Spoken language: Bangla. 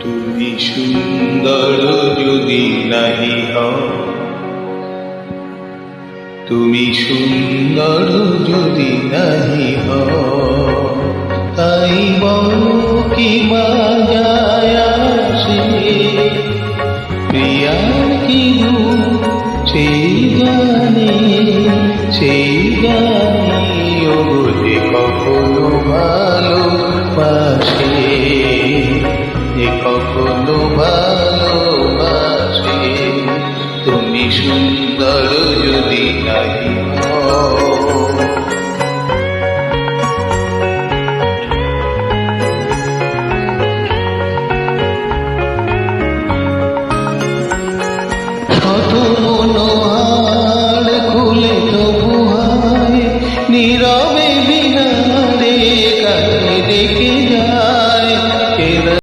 তুমি সুন্দর যদি নাহি হও, তুমি সুন্দর যদি নাহি হও, তাই বলো কি মায়া